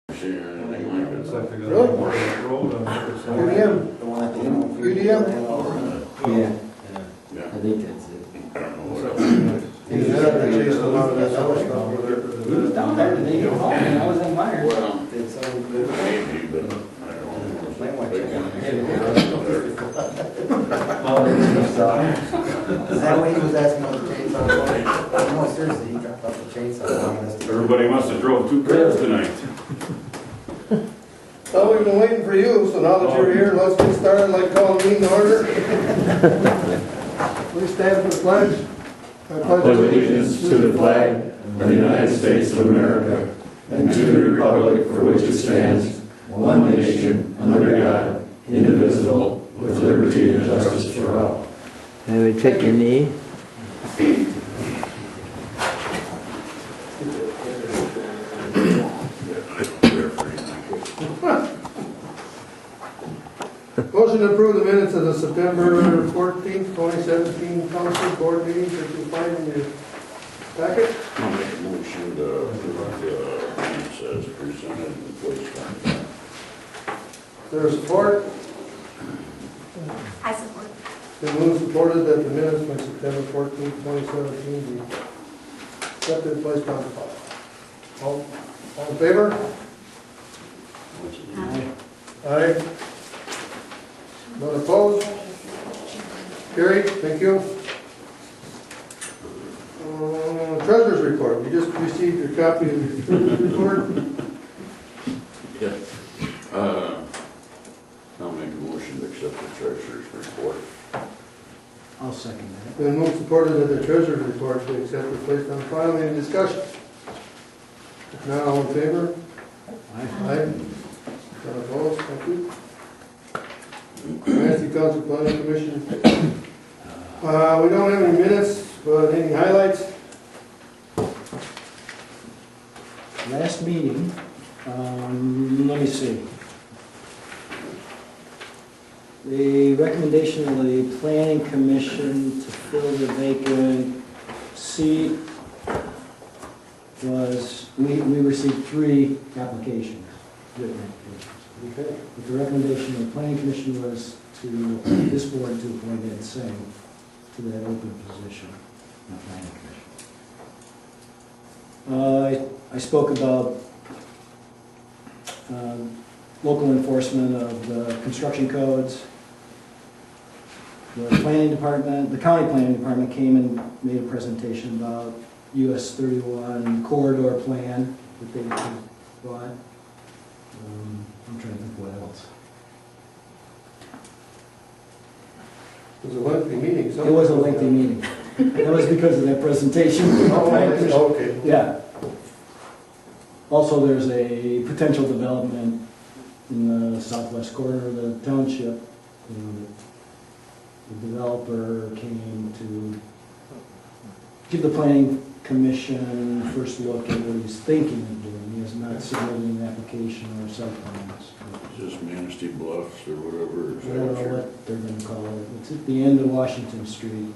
Really? UDM? The one at the end. UDM? Yeah. I think that's it. He's never chased a lot of that other stuff over there. He was down there today, I was in Myers. Well, Did some good. maybe, but I don't know. Is that what he was asking about the chainsaw? No, seriously, he dropped off the chainsaw. Everybody must have drove 2 cars tonight. Well, we've been waiting for you, so now that you're here, let's get started like calling meeting to order. Please stand for the pledge. I pledge allegiance to the flag of the United States of America and to the republic for which it stands, one nation, under God, indivisible, with liberty and justice for all. Maybe take your knee. Motion to approve the minutes of the September 14th, 2017 Township Board meeting that you find in your packet. I'll make a motion to approve the minutes as presented in the place contact. Is there support? I support. Been moved and supported that the minutes from September 14th, 2017 be accepted and placed on file. All in favor? Aye. None opposed? Carried, thank you. Treasurer's report, you just received your copy of your treasurer's report. Yeah. I'll make a motion to accept the treasurer's report. I'll second that. Been moved and supported that the treasurer's report be accepted and placed on file. Any discussion? If not, all in favor? Aye. None opposed, thank you. Manistee Township Planning Commission. We don't have any minutes, but any highlights? Last meeting, let me see. The recommendation of the Planning Commission to fill the vacant seat was, we received 3 applications, written applications. Okay. But the recommendation of the Planning Commission was to, this board to appoint Ed Singh to that open position in the Planning Commission. I spoke about local enforcement of the construction codes. The planning department, the county planning department came and made a presentation about US 31 corridor plan that they bought. I'm trying to think what else. It was a lengthy meeting. It was a lengthy meeting. That was because of that presentation. Oh, okay. Yeah. Also, there's a potential development in the southwest corner of the township. The developer came to give the planning commission first look at what he's thinking of doing. He has not submitted an application or site plans. Is this Manistee Bluffs or whatever? Is I that don't what know you're- what they're going to call it. It's at the end of Washington Street,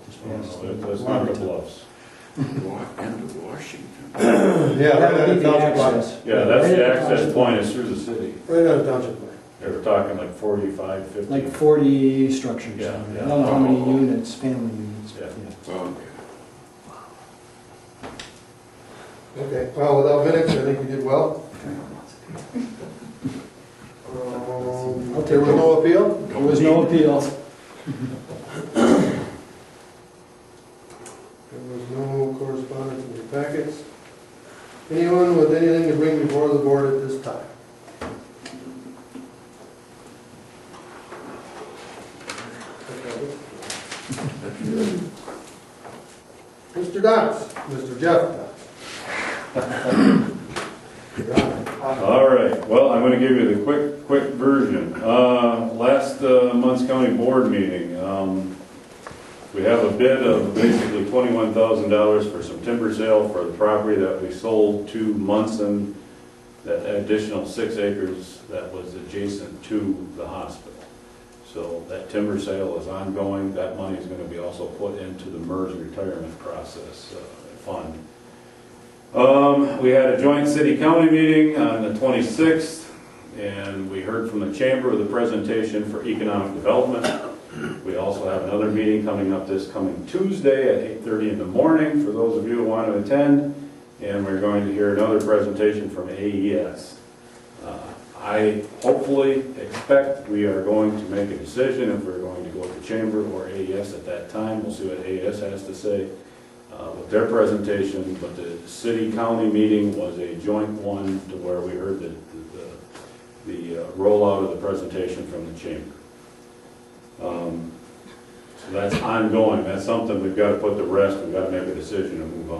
just past. That's not the Bluffs. End of Washington. Yeah, That right would be on the the township. access. Yeah, that's the Right at access township. point, is through the city. Right on the township line. They were talking like 45, 50. Like 40 structures. Yeah, I yeah. don't know how many Oh. units, family units. but Yeah. Okay. Okay, well, without minutes, I think you did well. I'll take There was it. no appeal? There was no appeal. There was no correspondence in the packets. Anyone with anything to bring before the board at this time? Mr. Dotz, Mr. Jeff Dotz. All right, well, I'm gonna give you the quick version. Last month's county board meeting, we have a bid of basically $21,000 for some timber sale for the property that we sold to Munson, that additional 6 acres that was adjacent to the hospital. So that timber sale is ongoing. That money is going to be also put into the MERS retirement process fund. We had a joint city-county meeting on the 26th, and we heard from the chamber with a presentation for economic development. We also have another meeting coming up this coming Tuesday at 8:30 in the morning for those of you who want to attend, and we're going to hear another presentation from AES. I hopefully expect we are going to make a decision if we're going to go with the chamber or AES at that time. We'll see what AES has to say with their presentation, but the city-county meeting was a joint one to where we heard the rollout of the presentation from the chamber. So that's ongoing. That's something we've got to put to rest. We've got to make a decision and move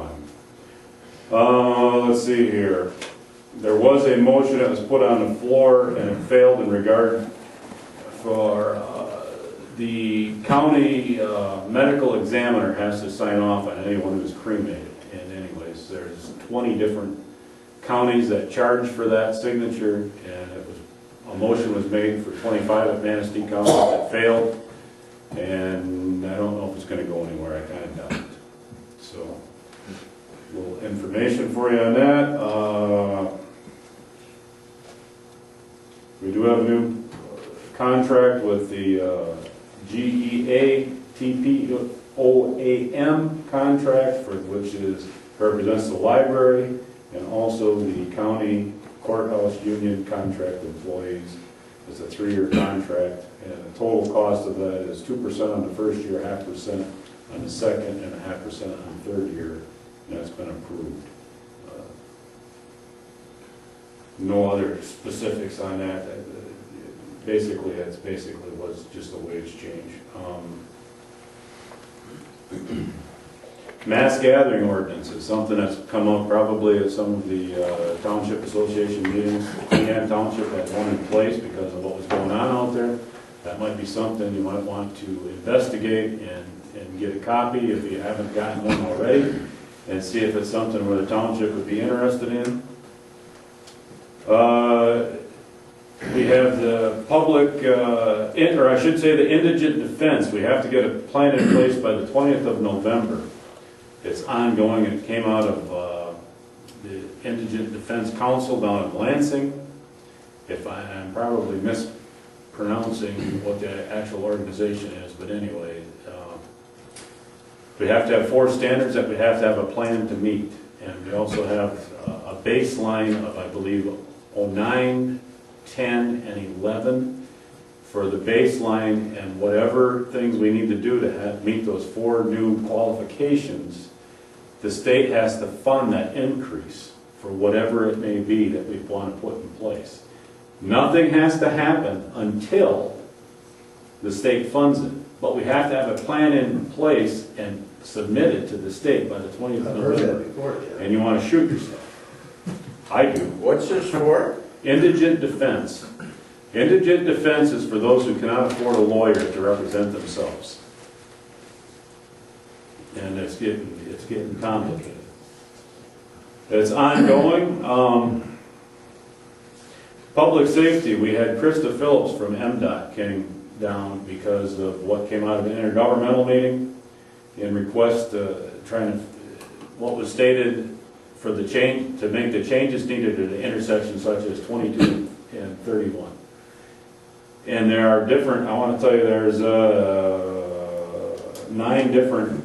on. Let's see here. There was a motion that was put on the floor and it failed in regard for the county medical examiner has to sign off on anyone who's cremated. And anyways, there's 20 different counties that charge for that signature, and a motion was made for 25 at Manistee County that failed, and I don't know if it's going to go anywhere. I kind of doubt it. So, a little information for you on that. We do have a new contract with the GEA TPOAM contract, which represents the library and also the county courthouse union contract employees. It's a 3-year contract, and the total cost of that is 2% on the first year, 0.5% on the second, and 0.5% on the third year, and that's been approved. No other specifics on that. Basically, it was just a wage change. Mass gathering ordinance is something that's come up probably at some of the Township Association meetings. Queen Township had one in place because of what was going on out there. That might be something you might want to investigate and get a copy if you haven't gotten one already, and see if it's something where the township would be interested in. We have the public, or I should say the indigent defense. We have to get a plan in place by the 20th of November. It's ongoing. It came out of the Indigent Defense Council down in Lansing. I'm probably mispronouncing what the actual organization is, but anyway, we have to have 4 standards that we have to have a plan to meet. And we also have a baseline of, I believe, 09, 10, and 11 for the baseline, and whatever things we need to do to meet those 4 new qualifications, the state has to fund that increase for whatever it may be that we want to put in place. Nothing has to happen until the state funds it, but we have to have a plan in place and submit it to the state by the 20th of November. And you want to shoot yourself. I do. What's this for? Indigent defense. Indigent defense is for those who cannot afford a lawyer to represent themselves. And it's getting complicated. It's ongoing. Public safety, we had Krista Phillips from MDOT came down because of what came out of an intergovernmental meeting in request what was stated for the change, to make the changes needed at the intersections such as 22 and 31. And there are different, I want to tell you, there's 9 different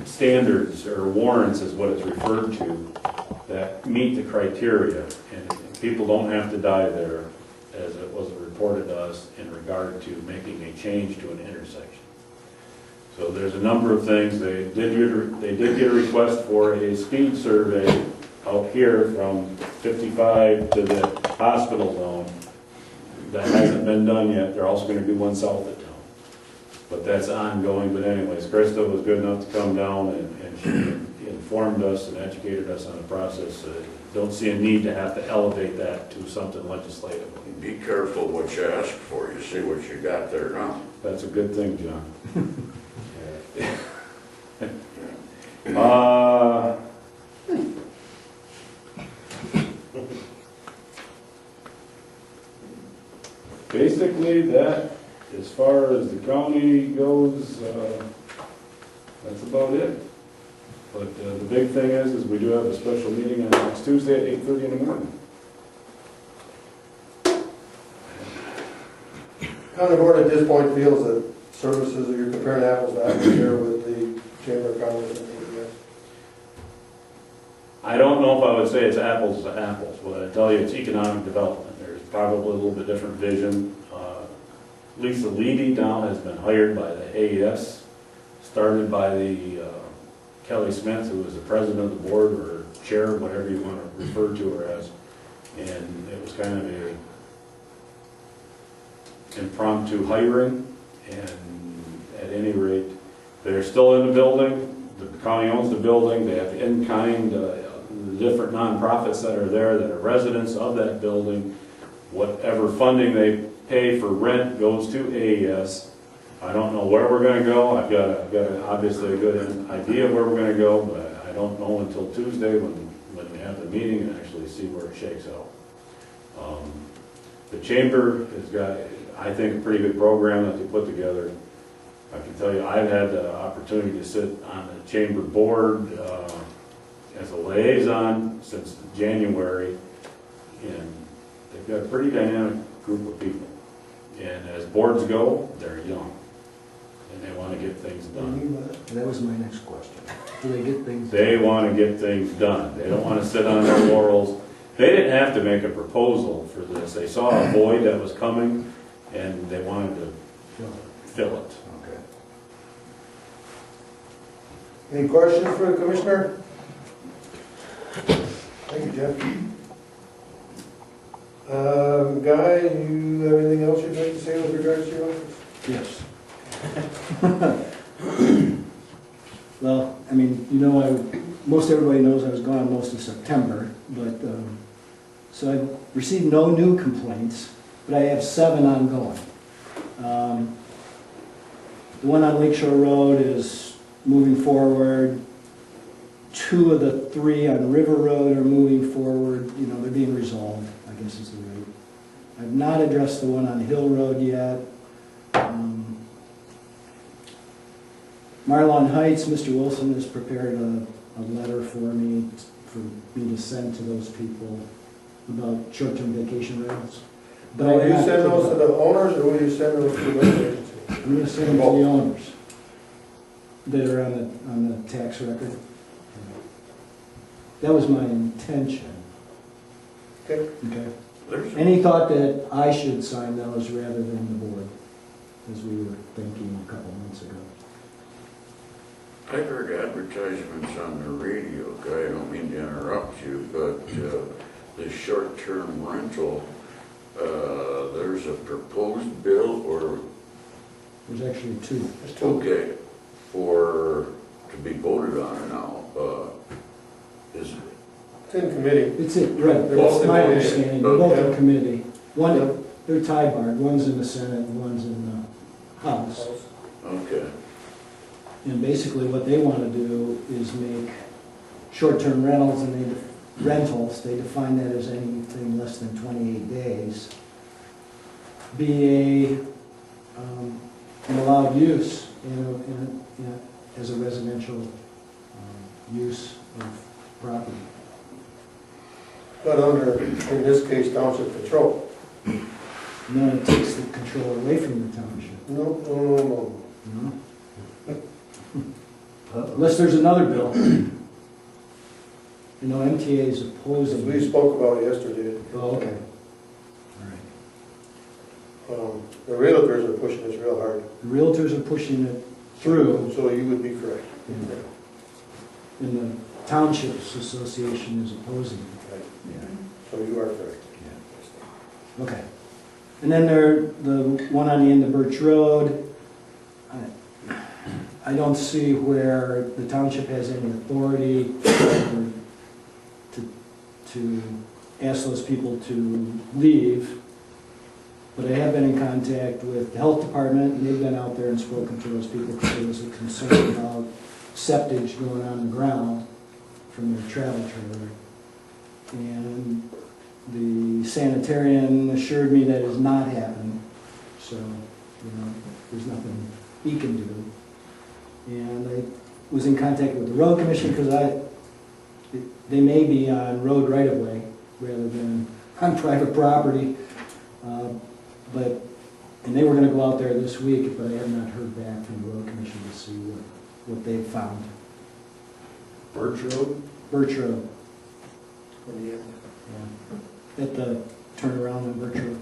standards or warrants is what it's referred to that meet the criteria. And people don't have to die there, as it was reported to us in regard to making a change to an intersection. So there's a number of things. They did get a request for a speed survey out here from 55 to the hospital zone. That hasn't been done yet. They're also going to do one south of town. But that's ongoing. But anyways, Krista was good enough to come down and she informed us and educated us on the process. Don't see a need to have to elevate that to something legislative. Be careful what you ask for. You see what you got there now. That's a good thing, John. Basically, that, as far as the county goes, that's about it. But the big thing is we do have a special meeting on next Tuesday at 8:30 in the morning. County board at this point feels that services, you're comparing apples to apples here with the Chamber of Commerce and AES. I don't know if I would say it's apples to apples, but I tell you, it's economic development. There's probably a little bit different vision. Lisa Levy now has been hired by the AES, started by the Kelly Smith, who was the president of the board, or chair, whatever you want to refer to her as. And it was kind of a impromptu hiring, and at any rate, they're still in the building. The county owns the building. They have in-kind, the different nonprofits that are there that are residents of that building. Whatever funding they pay for rent goes to AES. I don't know where we're going to go. I've got obviously a good idea of where we're going to go, but I don't know until Tuesday when we have the meeting and actually see where it shakes out. The chamber has got, I think, a pretty good program that they put together. I can tell you, I've had the opportunity to sit on the chamber board as a liaison since January, and they've got a pretty dynamic group of people. And as boards go, they're young, and they want to get things done. That was my next question. Do they get things? They want to get things done. They don't want to sit on their laurels. They didn't have to make a proposal for this. They saw a void that was coming, and they wanted to fill it. Okay. Any questions for the commissioner? Thank you, Jeff. Guy, you have anything else you'd like to say with regards to your office? Yes. Well, I mean, you know, most everybody knows I was gone most of September, but, so I've received no new complaints, but I have 7 ongoing. The one on Lakeshore Road is moving forward. 2 of the 3 on River Road are moving forward. You know, they're being resolved, I guess is the rate. I've not addressed the one on Hill Road yet. Marlon Heights, Mr. Wilson has prepared a letter for me to send to those people about short-term vacation rentals. But Will you send those to the owners, or will you send those to the rental agency? I'm going to send them to the owners that are on the tax record. That was my intention. Okay. Okay. Any thought that I should sign those rather than the board, as we were thinking a couple months ago. I've heard advertisements on the radio, Guy, I don't mean to interrupt you, but the short-term rental, there's a proposed bill, or, There's actually 2. okay, to be voted on now, is it? It's in committee. It's it, right, They're both that's in my committee. understanding, they're both in Okay. committee. One, they're tie-barred, one's in the Senate and one's in the House. Okay. And basically what they want to do is make short-term rentals and they define that as anything less than 28 days, be an allowed use as a residential use of property. But under, in this case, township control. And then it takes the control away from the township. No. No? Unless there's another bill. You know, MTA is opposing. We spoke about it yesterday. Oh, okay. All right. The realtors are pushing this real hard. The realtors are pushing it through, So you would be correct. and the Townships Association is opposing it. Right. Yeah. So you are correct. Okay. And then the one on the end of Birch Road, I don't see where the township has any authority to ask those people to leave. But I have been in contact with the health department, and they've been out there and spoken to those people because there was a concern about septage going on the ground from their travel trailer. And the sanitarian assured me that is not happening, so, you know, there's nothing he can do. And was in contact with the road commission because they may be on road right-of-way rather than on private property. And they were gonna go out there this week, but I have not heard back from the road commission to see what they've found. Birch Road? Birch Road, In the end. yeah, at the turnaround on Birch Road.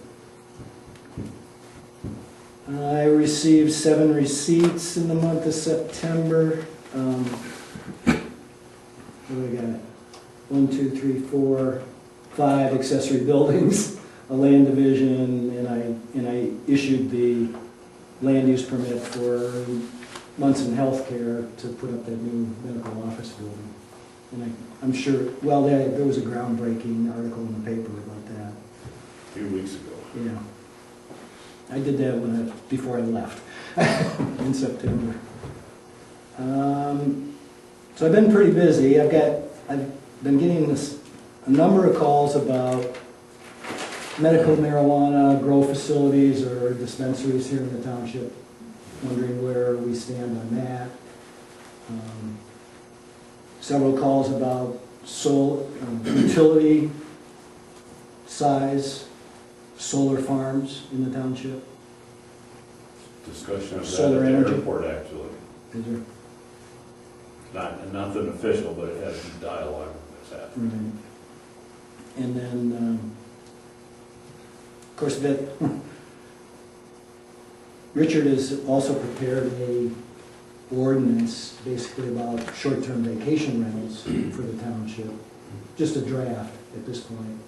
I received 7 receipts in the month of September. What do I got? 1, 2, 3, 4, 5 accessory buildings, a land division, and I issued the land use permit for Munson Healthcare to put up that new medical office building. And I'm sure, well, there was a groundbreaking article in the paper about that. A few weeks ago. Yeah. I did that before I left in September. So I've been pretty busy. I've been getting a number of calls about medical marijuana grow facilities or dispensaries here in the township, wondering where we stand on that. Several calls about utility size solar farms in the township. Discussion of that Solar at the energy. airport, actually. Is there? Nothing official, but it has some dialogue that's happening. Right. And then, of course, Richard has also prepared a ordinance basically about short-term vacation rentals for the township. Just a draft at this point,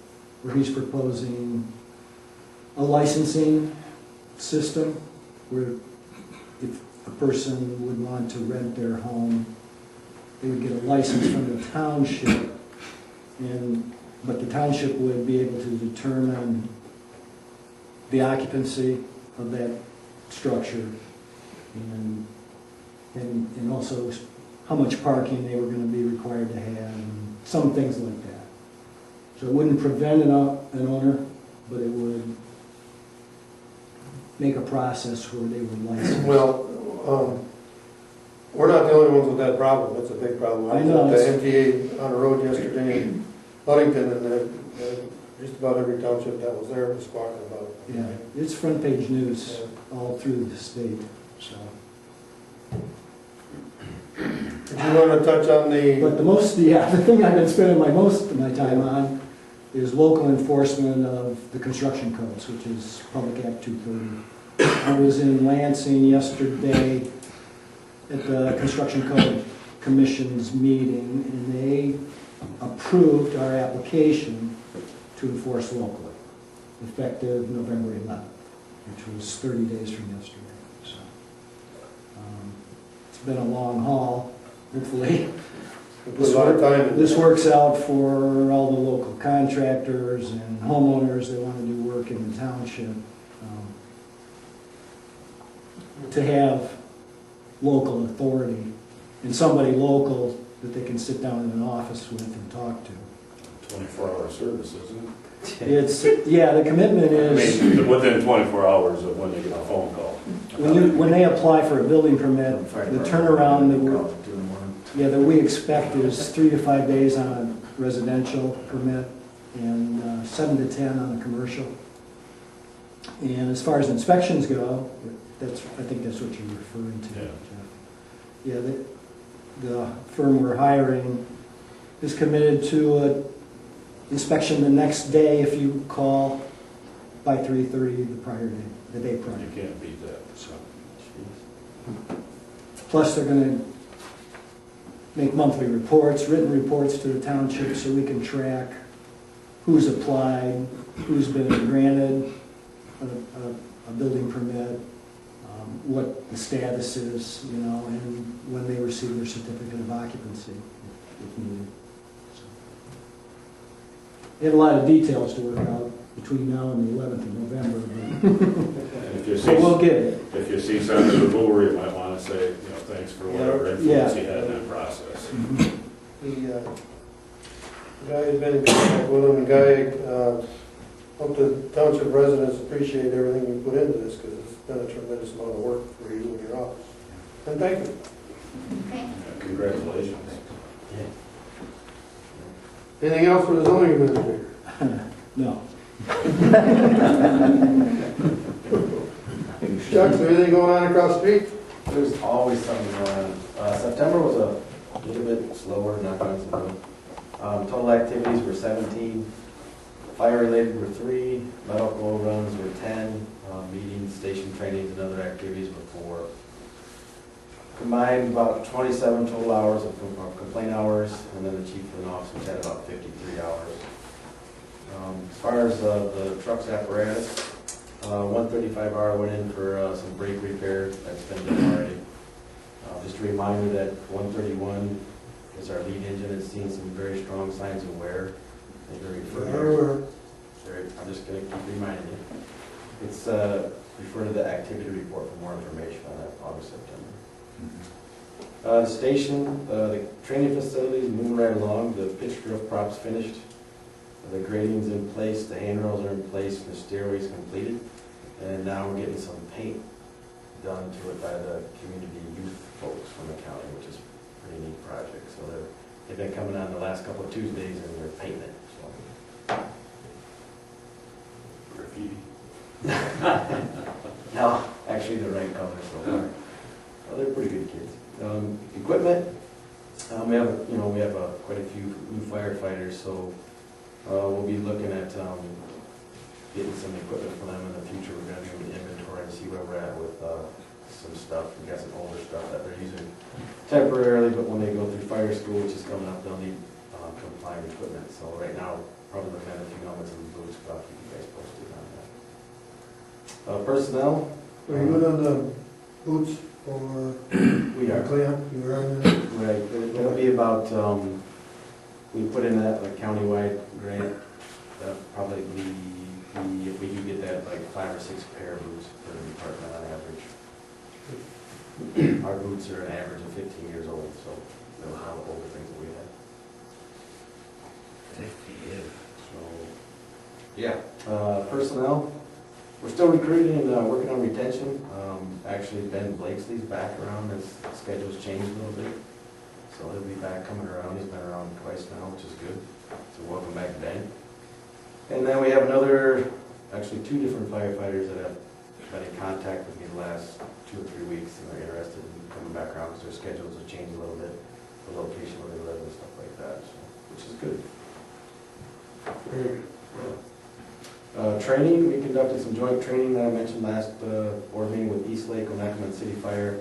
where he's proposing a licensing system where if a person would want to rent their home, they would get a license from the township, but the township would be able to determine the occupancy of that structure and also how much parking they were going to be required to have, and some things like that. So it wouldn't prevent an owner, but it would make a process where they would license. Well, we're not the only ones with that problem. It's a big problem. I know, was at the MTA on the road yesterday in Ludington, and just about every township that was there was talking about it. Yeah, it's front page news all through the state, so. Did you want to touch on the? But the thing I've been spending most of my time on is local enforcement of the construction codes, which is Public Act 230. I was in Lansing yesterday at the Construction Code Commission's meeting, and they approved our application to enforce locally, effective November 11th, which was 30 days from yesterday. So it's been a long haul. Hopefully, Put a lot of time in this that. works out for all the local contractors and homeowners that want to do work in the township. To have local authority and somebody local that they can sit down in an office with and talk to. 24-hour service, isn't It's, yeah, the commitment it? I is, mean, within 24 hours of when they get a phone call. when they apply for a building permit, the turnaround that we expect is 3 to 5 days on a residential permit and 7 to 10 on a commercial. And as far as inspections go, I think that's what you're referring to. Yeah. Jeff. Yeah, the firm we're hiring is committed to an inspection the next day if you call by 3:30 the prior day, the day prior. You can't beat that. So, plus, they're going to make monthly reports, written reports to the township, so we can track who's applied, who's been granted a building permit, what the status is, and when they receive their certificate of occupancy, if needed. So, they have a lot of details to work out between now and the 11th of November, And if you but we'll see, get it. if you see Senator Brewer, you might want to say, thanks for whatever influence he had in that process. The guy has been in contact with him, the guy, hope the township residents appreciate everything you put into this, because it's been a tremendous amount of work for you and your office. And thank you. Okay. Congratulations. Anything else for the zoning administrator? No. Chuck, is there anything going on across the street? There's always something going on. September was a little bit slower, not going so good. Total activities were 17, fire-related were 3, medical runs were 10, meetings, station trainings, and other activities were 4. Combined about 27 total hours of complaint hours, and then the chief of the office had about 53 hours. As far as the truck's apparatus, 135R went in for some brake repair. That's been done already. Just a reminder that 131 is our lead engine. It's seen some very strong signs of wear. I'm just going to keep reminding you. It's refer to the activity report for more information on that, August, September. The station, the training facilities moving right along. The pitch roof prop's finished. The grading's in place, the handrails are in place, the stairway's completed. And now we're getting some paint done to it by the community youth folks from the county, which is a pretty neat project. So they've been coming on the last couple of Tuesdays and they're painting it. So. Graffiti. No, actually the right color so far. Well, they're pretty good kids. Equipment, we have quite a few new firefighters, so we'll be looking at getting some equipment for them in the future. We're going to do an inventory and see where we're at with some stuff. We got some older stuff that they're using temporarily, but when they go through fire school, which is coming up, they'll need compliant equipment. So right now, probably looking at a few helmets and boots, but I'll keep you guys posted on that. Personnel. Are you good on the boots or We are. cleanup? You are on that? Right, it'll be about, we put in that like countywide grant, that'll probably be, if we do get that, like 5 or 6 pair of boots per department on average. Our boots are an average of 15 years old, so those are all the older things that we have. 50 years. So, yeah, personnel, we're still recruiting and working on retention. Actually, Ben Blakesley's back around, his schedule's changed a little bit. So he'll be back coming around. He's been around twice now, which is good. So welcome back, Ben. And then we have actually 2 different firefighters that have been in contact with me the last 2 or 3 weeks, and they're interested in coming back around because their schedules have changed a little bit, the location where they live and stuff like that, so, which is good. Very good. Training, we conducted some joint training that I mentioned last board meeting with East Lake, Onakaman City Fire.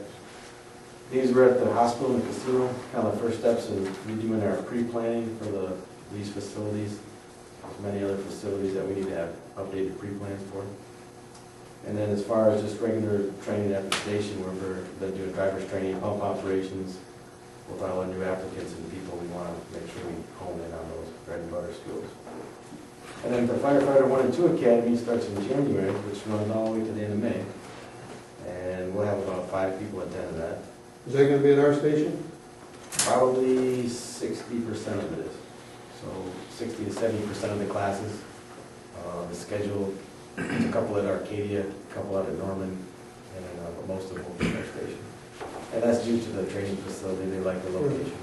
These were at the hospital and the casino, kind of the first steps in redoing our pre-planning for these facilities. There's many other facilities that we need to have updated pre-plans for. And then as far as just regular training at the station, where we've been doing driver's training, pump operations, with all the new applicants and people, we want to make sure we hone in on those bread and butter skills. And then the Firefighter 1 and 2 Academy starts in January, which runs all the way to the end of May. And we'll have about 5 people attending that. Is that gonna be at our station? Probably 60% of it is. So 60 to 70% of the classes. The schedule, a couple at Arcadia, a couple out at Norman, and but most of them will be at our station. And that's due to the training facility, they like the location.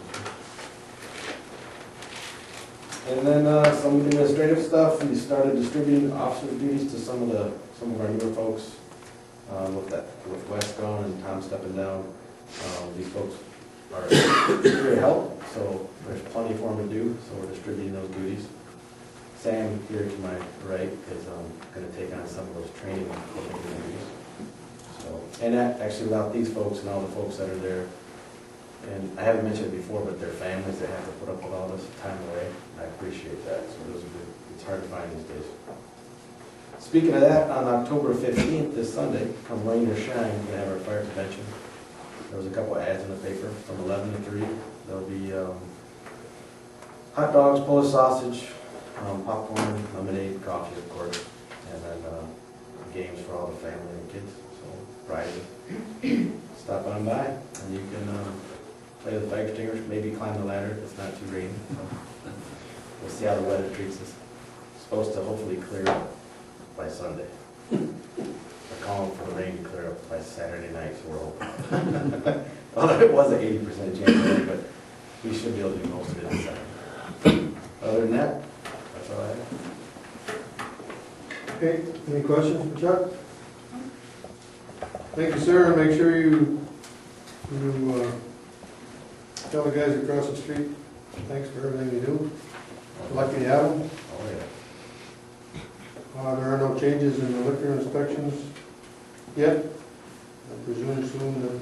And then some administrative stuff, we started distributing officer duties to some of our newer folks. With Wes gone and Tom stepping down, these folks are here to help, so there's plenty for them to do, so we're distributing those duties. Sam here to my right is going to take on some of those training duties. So, and that, actually without these folks and all the folks that are there, and I haven't mentioned it before, but their families that have to put up with all this time away, I appreciate that. So those are good. It's hard to find these days. Speaking of that, on October 15th, this Sunday, come rain or shine, we're going to have our fire convention. There was a couple ads in the paper from 11 to 3. There'll be hot dogs, Polish sausage, popcorn, lemonade, coffee, of course, and then games for all the family and kids. So Friday, stop on by and you can play with fire extinguishers, maybe climb the ladder if it's not too rainy. So we'll see how the weather treats us. It's supposed to hopefully clear up by Sunday. We're calling for the rain to clear up by Saturday night, so we're hoping. Although it was an 80% chance already, but we should be able to do most of it this time. Other than that, that's all I have. Okay, any questions for Chuck? Thank you, sir, and make sure you tell the guys across the street, thanks for everything you do. Lucky to have them. Oh, yeah. There are no changes in the liquor inspections yet. I presume soon that a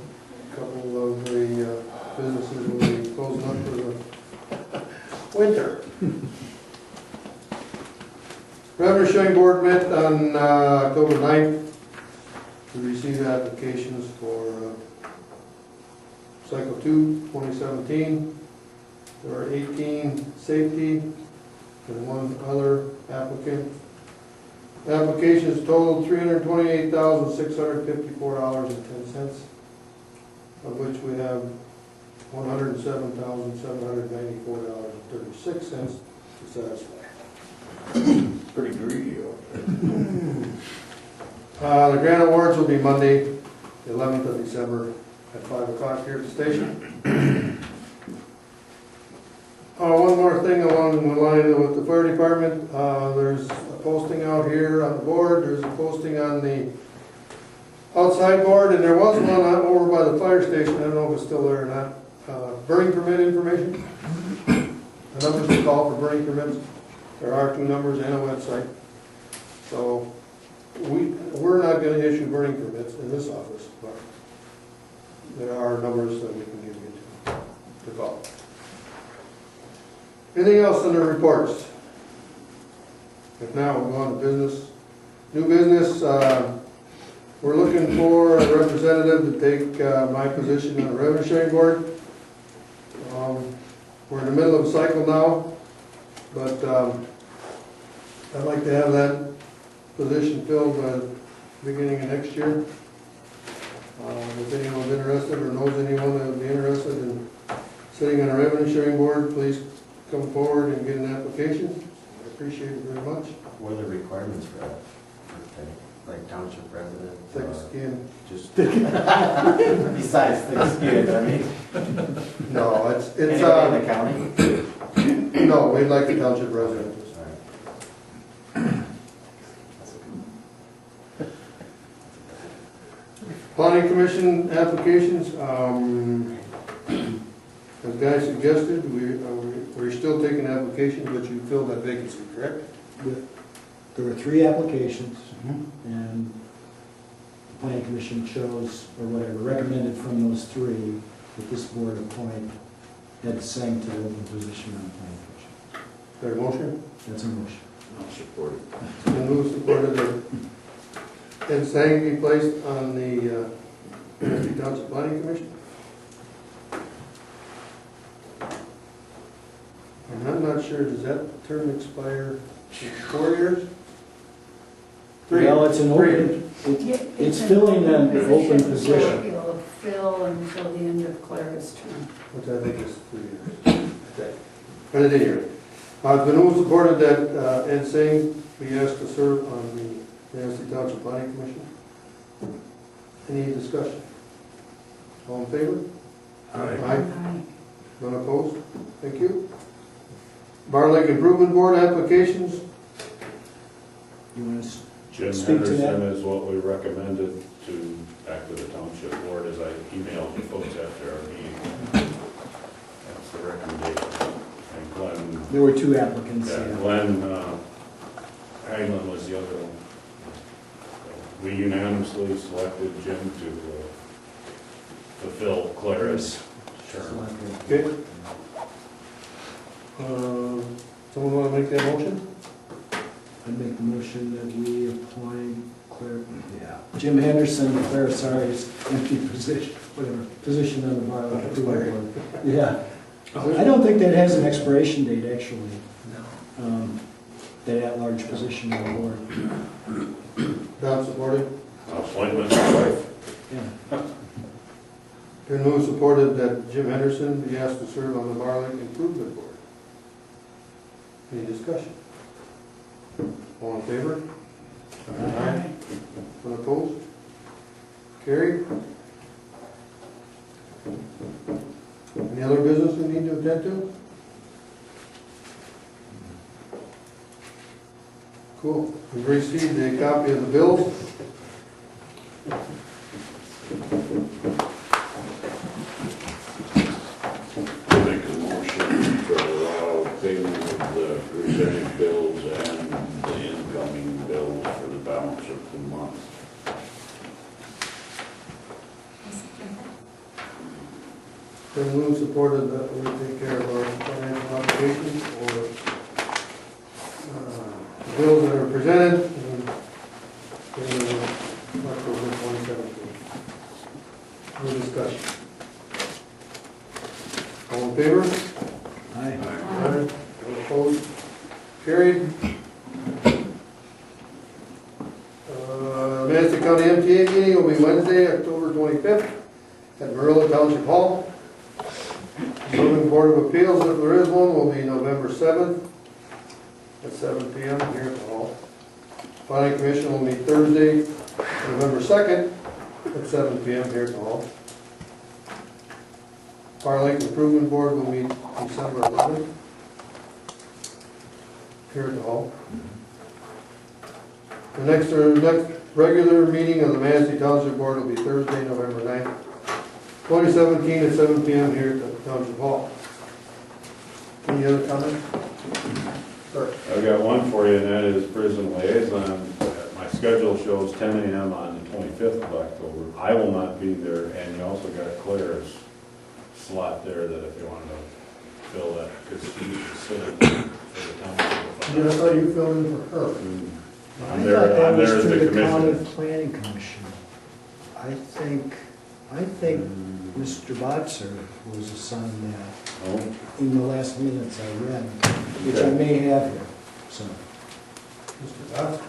couple of the businesses will be closing up for the winter. Revenue Sharing Board met on October 9th to receive applications for Cycle 2 2017. There are 18 safety and one other applicant. Applications totaled $328,654.10, of which we have $107,794.36 to satisfy. Pretty greedy out there. The grant awards will be Monday, the 11th of December at 5 o'clock here at the station. One more thing along the line with the fire department. There's a posting out here on the board. There's a posting on the outside board, and there was one over by the fire station. I don't know if it's still there or not. Burning permit information. The numbers to call for burning permits. There are 2 numbers and a website. So we're not going to issue burning permits in this office, but there are numbers that we can give you to call. Anything else under reports? If not, we'll go on to business. New business, we're looking for a representative to take my position on the revenue sharing board. We're in the middle of a cycle now, but I'd like to have that position filled by the beginning of next year. If anyone's interested or knows anyone that would be interested in sitting on a revenue sharing board, please come forward and get an application. I appreciate it very much. What are the requirements for that? Like township resident? Thick skin. Just besides thick skin, I mean. No, it's Anybody in the county? no, we'd like the township residents. Planning Commission applications, as Guy suggested, we're still taking applications, but you filled that vacancy, correct? There were 3 applications, and the planning commission chose, or whatever, recommended from those 3 that this board appoint Ed Singh to the open position on the planning commission. Is there a motion? That's a motion. I'll support it. It's been moved, supported that Ed Sang be placed on the Manistee Township Planning Commission. And I'm not sure, does that term expire in 4 years? 3. Well, it's an 3. open, it's filling an open position. It'll fill until the end of Clara's term. Which I think is 3 years. But at any rate, it's been moved, supported that Ed Singh be asked to serve on the Manistee Township Planning Commission. Any discussion? All in favor? Aye. None opposed? Thank you. Bar Lake Improvement Board applications. You want to Jim Speak to that. Henderson is what we recommended to back to the township board, as I emailed the folks after our meeting. That's the recommendation. And Glenn, There were 2 applicants. yeah, Yeah. Glenn Hagelin was the other one. We unanimously selected Jim to fulfill Clara's term. Okay. Someone want to make that motion? I'd make the motion that we appoint Jim Henderson to Claire Sari's empty position, whatever, position on the Bar Lake Improvement Board. Yeah. I don't think that has an expiration date, actually. No. That at-large position on the board. Don supported. Appointment of wife. Yeah. Been moved, supported that Jim Henderson be asked to serve on the Bar Lake Improvement Board. Any discussion? All in favor? Aye. One opposed? Carried. that too? Cool. We've received a copy of the bills. Make a motion to allow payment of the presented bills and the incoming bills for the balance of the month. Been moved, supported that we take care of our financial obligations or the bills that are presented in October 2017. No discussion. All in favor? Aye. Aye. All opposed? Carried. Manistee County MTA meeting will be Wednesday, October 25th at Marilla Township Hall. Zoning Board of Appeals, if there is one, will be November 7th at 7 p.m. here at the hall. Planning Commission will meet Thursday, November 2nd at 7 p.m. here at the hall. Fire Lake Improvement Board will meet December 11th here at the hall. The next regular meeting of the Manistee Township Board will be Thursday, November 9th, 2017 at 7 p.m. here at the Township Hall. Any other comments? Sir. I've got one for you, and that is prison liaison. My schedule shows 10 a.m. on the 25th of October. I will not be there, and you also got Claire's slot there that if you wanted to fill that, because she is sitting for the township. Yeah, I thought you filled in for her. I'm there as the the County commissioner. Planning Commission. I think Mr. Botzer was assigned that Oh, in the last minutes I read, which I may have here. So Mr. Bott?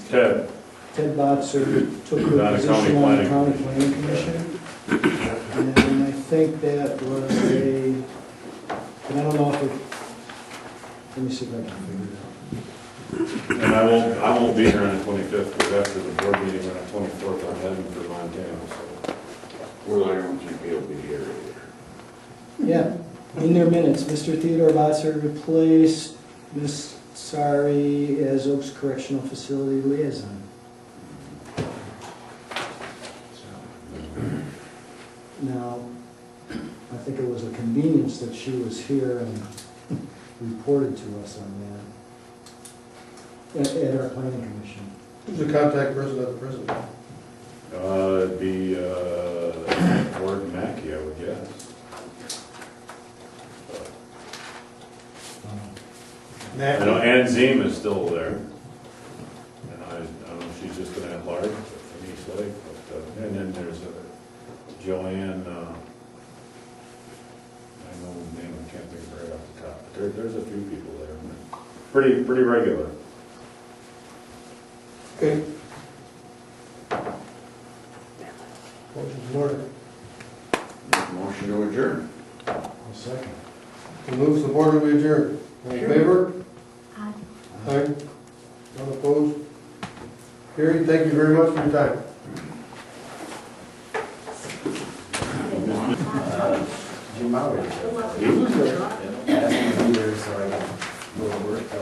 Ted, Ted Botzer took On the the position on the County County Planning Commission. And I think that was and I don't know if it, let me see if I can figure it out. and I won't be here on the 25th, because after the board meeting on the 24th, I'm heading for Montana, so. Well, I don't think he'll be here either. Yeah, in their minutes, Mr. Theodore Botzer replaced Ms. Sari as Oaks Correctional Facility Liaison. Now, I think it was a convenience that she was here and reported to us on that at our planning commission. Who's the contact person at the prison? It'd be, Gordon Mackey, I would guess. I know Ann Ziem is still there. And I don't know if she's just an at-large from East Lake, but, and then there's Joanne, I know the name, I can't think of it right off the top. But there's a few people there. Pretty regular. Okay. Motion's in order. Motion to adjourn. I'll second. The move supported, we adjourn. All in favor? Aye. Aye. None opposed? Carried. Thank you very much for your time. Jim Mauer. He was there. I asked him to be there, so I got a little work.